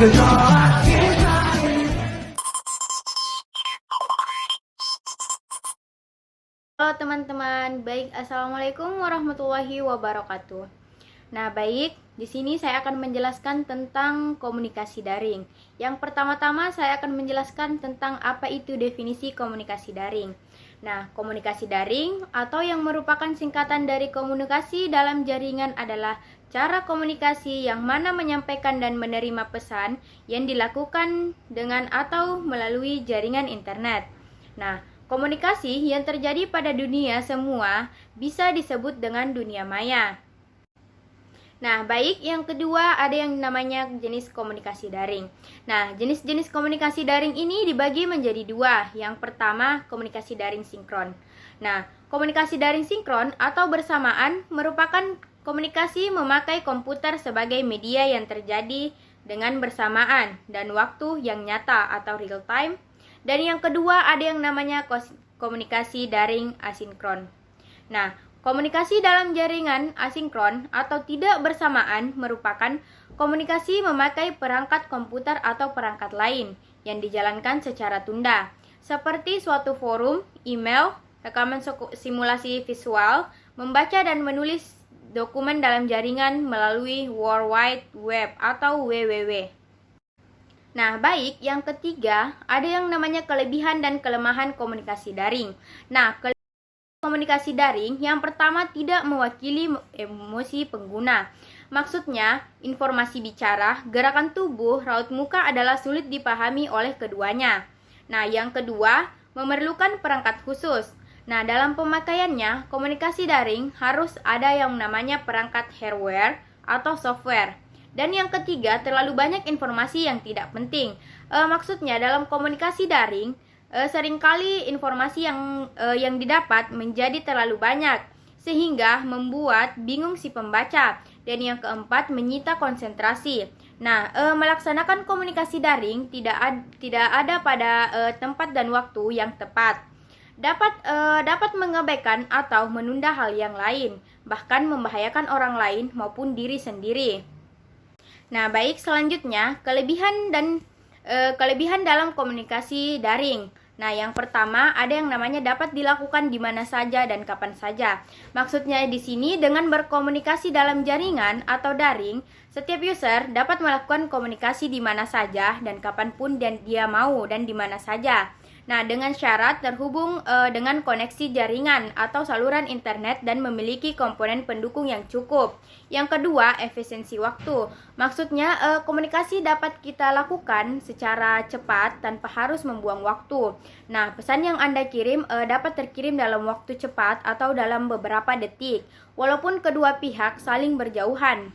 Halo teman-teman, Assalamualaikum warahmatullahi wabarakatuh. Nah, baik, di sini saya akan menjelaskan tentang komunikasi daring. Yang pertama-tama saya akan menjelaskan tentang apa itu definisi komunikasi daring. Nah, komunikasi daring atau yang merupakan singkatan dari komunikasi dalam jaringan adalah cara komunikasi yang mana menyampaikan dan menerima pesan yang dilakukan dengan atau melalui jaringan internet. Nah, komunikasi yang terjadi pada dunia semua bisa disebut dengan dunia maya. Nah, baik, yang kedua ada yang namanya jenis komunikasi daring. Nah, jenis-jenis komunikasi daring ini dibagi menjadi dua. Yang pertama, komunikasi daring sinkron. Nah, komunikasi daring sinkron atau bersamaan merupakan komunikasi memakai komputer sebagai media yang terjadi dengan bersamaan dan waktu yang nyata atau real time. Dan yang kedua ada yang namanya komunikasi daring asinkron. Nah, komunikasi dalam jaringan asinkron atau tidak bersamaan merupakan komunikasi memakai perangkat komputer atau perangkat lain yang dijalankan secara tunda, seperti suatu forum, email, rekaman simulasi visual, membaca dan menulis dokumen dalam jaringan melalui World Wide Web atau WWW. Nah, baik, yang ketiga, ada yang namanya kelebihan dan kelemahan komunikasi daring. Nah, komunikasi daring yang pertama tidak mewakili emosi pengguna. Maksudnya, informasi bicara, gerakan tubuh, raut muka adalah sulit dipahami oleh keduanya. Nah, yang kedua, memerlukan perangkat khusus. Nah, dalam pemakaiannya, komunikasi daring harus ada yang namanya perangkat hardware atau software. Dan yang ketiga, terlalu banyak informasi yang tidak penting. Maksudnya dalam komunikasi daring, seringkali informasi yang didapat menjadi terlalu banyak, sehingga membuat bingung si pembaca. Dan yang keempat, menyita konsentrasi. Nah, melaksanakan komunikasi daring tidak ada pada tempat dan waktu yang tepat. Dapat mengabaikan atau menunda hal yang lain, bahkan membahayakan orang lain maupun diri sendiri. Nah, baik, selanjutnya kelebihan dalam komunikasi daring. Nah, yang pertama ada yang namanya dapat dilakukan di mana saja dan kapan saja. Maksudnya di sini dengan berkomunikasi dalam jaringan atau daring, setiap user dapat melakukan komunikasi di mana saja dan kapanpun dia mau dan di mana saja. Nah, dengan syarat terhubung dengan koneksi jaringan atau saluran internet dan memiliki komponen pendukung yang cukup. Yang kedua, efisiensi waktu. Maksudnya, komunikasi dapat kita lakukan secara cepat tanpa harus membuang waktu. Nah, pesan yang Anda kirim dapat terkirim dalam waktu cepat atau dalam beberapa detik, walaupun kedua pihak saling berjauhan.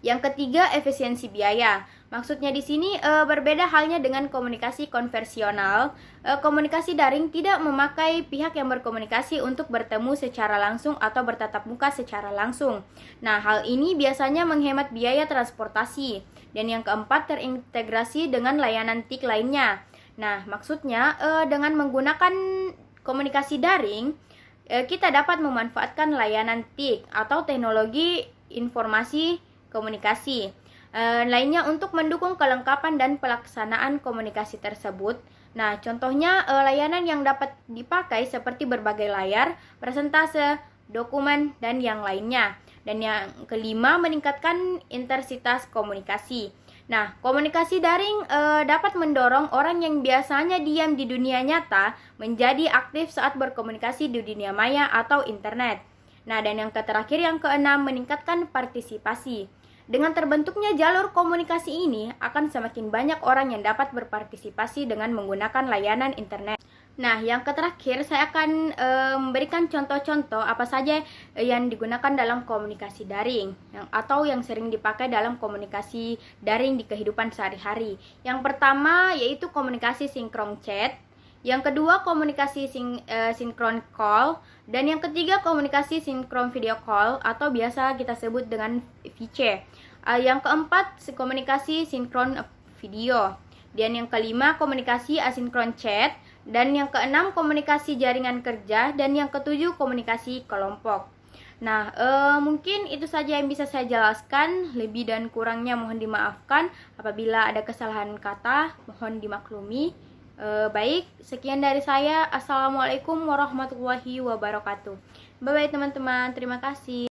Yang ketiga, efisiensi biaya. Maksudnya di sini berbeda halnya dengan komunikasi konvensional. Komunikasi daring tidak memakai pihak yang berkomunikasi untuk bertemu secara langsung atau bertatap muka secara langsung. Nah, hal ini biasanya menghemat biaya transportasi. Dan yang keempat, terintegrasi dengan layanan TIK lainnya. Nah, maksudnya dengan menggunakan komunikasi daring, kita dapat memanfaatkan layanan TIK atau teknologi informasi komunikasi lainnya untuk mendukung kelengkapan dan pelaksanaan komunikasi tersebut. Nah, contohnya layanan yang dapat dipakai seperti berbagai layar, presentase, dokumen, dan yang lainnya. Dan yang kelima, meningkatkan intensitas komunikasi. Nah, komunikasi daring dapat mendorong orang yang biasanya diam di dunia nyata menjadi aktif saat berkomunikasi di dunia maya atau internet. Nah, dan yang terakhir, yang keenam, meningkatkan partisipasi. Dengan terbentuknya jalur komunikasi ini, akan semakin banyak orang yang dapat berpartisipasi dengan menggunakan layanan internet. Nah, yang terakhir, saya akan memberikan contoh-contoh apa saja yang digunakan dalam komunikasi daring atau yang sering dipakai dalam komunikasi daring di kehidupan sehari-hari. Yang pertama yaitu komunikasi sinkron chat. Yang kedua, komunikasi sinkron call. Dan yang ketiga, komunikasi sinkron video call atau biasa kita sebut dengan VC. Yang keempat, komunikasi sinkron video. Dan yang kelima, komunikasi asinkron chat. Dan yang keenam, komunikasi jaringan kerja. Dan yang ketujuh, komunikasi kelompok. Nah, mungkin itu saja yang bisa saya jelaskan. Lebih dan kurangnya mohon dimaafkan. Apabila ada kesalahan kata, mohon dimaklumi. Baik, sekian dari saya. Assalamualaikum warahmatullahi wabarakatuh. Bye-bye teman-teman, terima kasih.